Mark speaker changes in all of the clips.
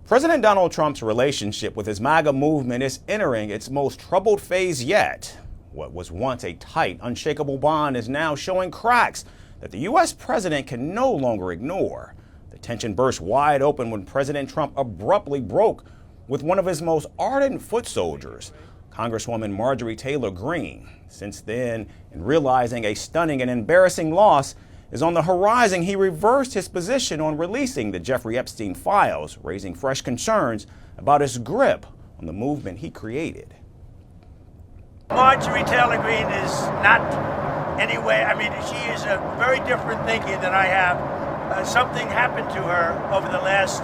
Speaker 1: President Donald Trump's relationship with his MAGA movement is entering its most troubled phase yet. What was once a tight, unshakable bond is now showing cracks that the U.S. president can no longer ignore. The tension burst wide open when President Trump abruptly broke with one of his most ardent foot soldiers, Congresswoman Marjorie Taylor Greene. Since then, in realizing a stunning and embarrassing loss is on the horizon, he reversed his position on releasing the Jeffrey Epstein files, raising fresh concerns about his grip on the movement he created.
Speaker 2: Marjorie Taylor Greene is not anyway, she is a very different thinking than I have. Something happened to her over the last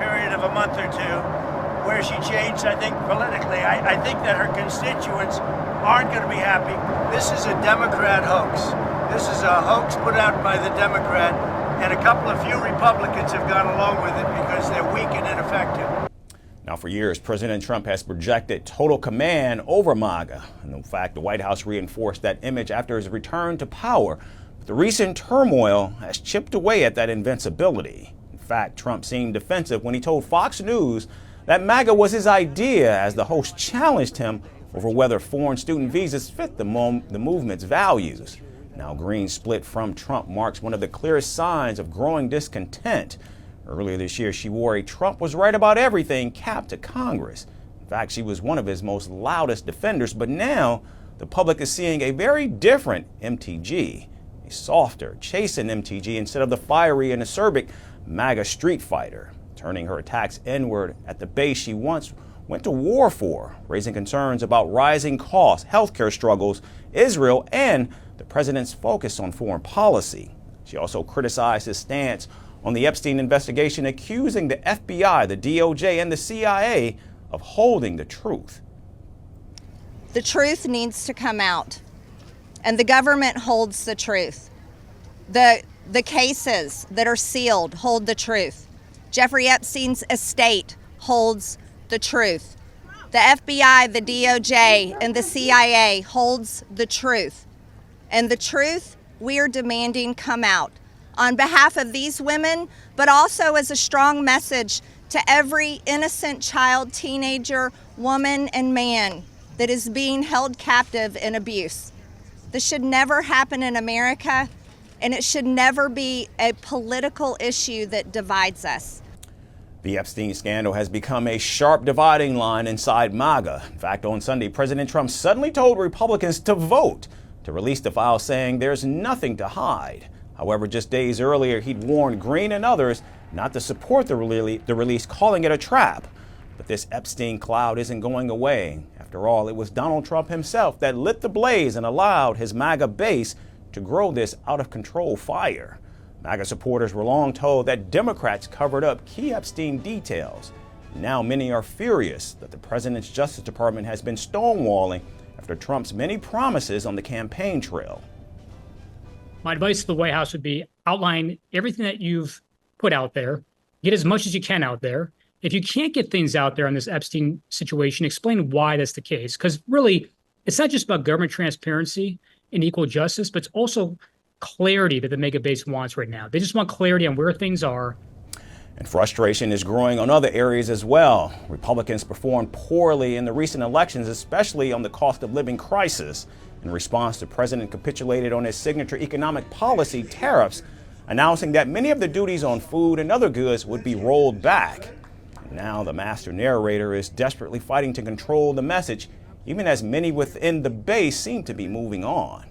Speaker 2: period of a month or two where she changed, I think, politically. I think that her constituents aren't going to be happy. This is a Democrat hoax. This is a hoax put out by the Democrat, and a couple of few Republicans have gone along with it because they're weak and ineffective.
Speaker 1: Now, for years, President Trump has projected total command over MAGA. And in fact, the White House reinforced that image after his return to power. But the recent turmoil has chipped away at that invincibility. In fact, Trump seemed defensive when he told Fox News that MAGA was his idea, as the host challenged him over whether foreign student visas fit the movement's values. Now, Greene's split from Trump marks one of the clearest signs of growing discontent. Earlier this year, she wore a "Trump was right about everything" cap to Congress. In fact, she was one of his most loudest defenders, but now the public is seeing a very different MTG, a softer, chastened MTG instead of the fiery and acerbic MAGA street fighter, turning her attacks inward at the base she once went to war for, raising concerns about rising costs, healthcare struggles, Israel, and the president's focus on foreign policy. She also criticized his stance on the Epstein investigation, accusing the FBI, the DOJ, and the CIA of holding the truth.
Speaker 3: The truth needs to come out, and the government holds the truth. The cases that are sealed hold the truth. Jeffrey Epstein's estate holds the truth. The FBI, the DOJ, and the CIA holds the truth. And the truth we are demanding come out on behalf of these women, but also as a strong message to every innocent child, teenager, woman, and man that is being held captive in abuse. This should never happen in America, and it should never be a political issue that divides us.
Speaker 1: The Epstein scandal has become a sharp dividing line inside MAGA. In fact, on Sunday, President Trump suddenly told Republicans to vote to release the file, saying there's nothing to hide. However, just days earlier, he'd warned Greene and others not to support the release, calling it a trap. But this Epstein cloud isn't going away. After all, it was Donald Trump himself that lit the blaze and allowed his MAGA base to grow this out-of-control fire. MAGA supporters were long told that Democrats covered up key Epstein details. Now many are furious that the president's Justice Department has been stonewalling after Trump's many promises on the campaign trail.
Speaker 4: My advice to the White House would be outline everything that you've put out there, get as much as you can out there. If you can't get things out there on this Epstein situation, explain why that's the case. Because really, it's not just about government transparency and equal justice, but it's also clarity that the MAGA base wants right now. They just want clarity on where things are.
Speaker 1: And frustration is growing on other areas as well. Republicans performed poorly in the recent elections, especially on the cost of living crisis. In response, the president capitulated on his signature economic policy, tariffs, announcing that many of the duties on food and other goods would be rolled back. And now the master narrator is desperately fighting to control the message, even as many within the base seem to be moving on.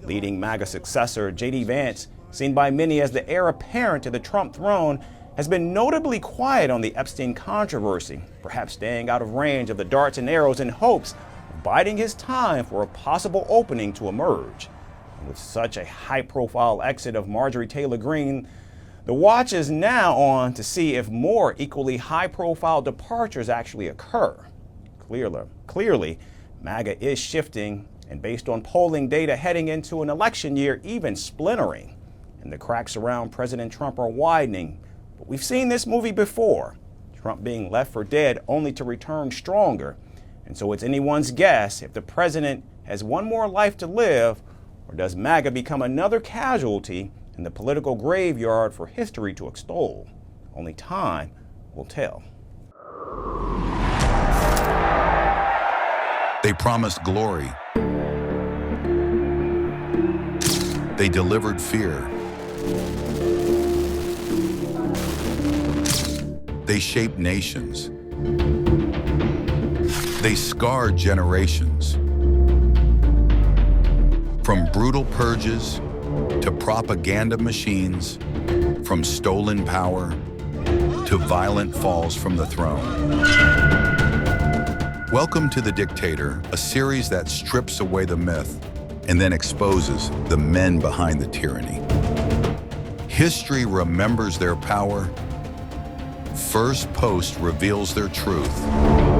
Speaker 1: Leading MAGA successor J.D. Vance, seen by many as the heir apparent to the Trump throne, has been notably quiet on the Epstein controversy, perhaps staying out of range of the darts and arrows in hopes of biding his time for a possible opening to emerge. And with such a high-profile exit of Marjorie Taylor Greene, the watch is now on to see if more equally high-profile departures actually occur. Clearly, MAGA is shifting, and based on polling data heading into an election year, even splintering. And the cracks around President Trump are widening. But we've seen this movie before, Trump being left for dead only to return stronger. And so it's anyone's guess if the president has one more life to live, or does MAGA become another casualty in the political graveyard for history to extol? Only time will tell.
Speaker 5: They promised glory. They delivered fear. They shaped nations. They scarred generations. From brutal purges to propaganda machines, from stolen power to violent falls from the throne. Welcome to The Dictator, a series that strips away the myth and then exposes the men behind the tyranny. History remembers their power. Firstpost reveals their truth.